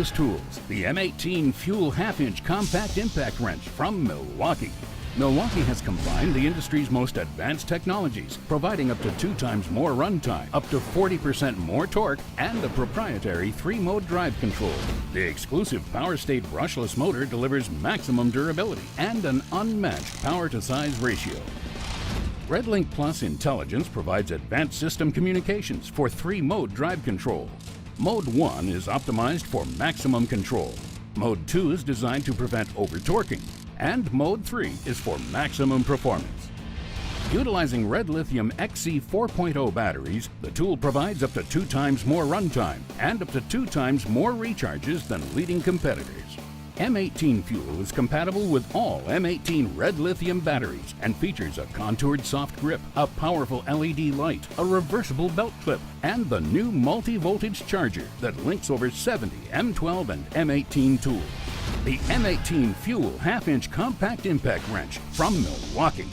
brushless tools, the M18 Fuel half-inch compact impact wrench from Milwaukee. Milwaukee has combined the industry's most advanced technologies, providing up to 2 times more runtime, up to 40% more torque, and a proprietary 3-mode drive control. The exclusive Power State brushless motor delivers maximum durability and an unmatched power-to-size ratio. RedLink Plus Intelligence provides advanced system communications for 3-mode drive control. Mode 1 is optimized for maximum control. Mode 2 is designed to prevent over-torquing. And Mode 3 is for maximum performance. Utilizing Red Lithium XC 4.0 batteries, the tool provides up to 2 times more runtime and up to 2 times more recharges than leading competitors. M18 Fuel is compatible with all M18 Red Lithium batteries and features a contoured soft grip, a powerful LED light, a reversible belt clip, and the new multi-voltage charger that links over 70 M12 and M18 tools. The M18 Fuel half-inch compact impact wrench from Milwaukee.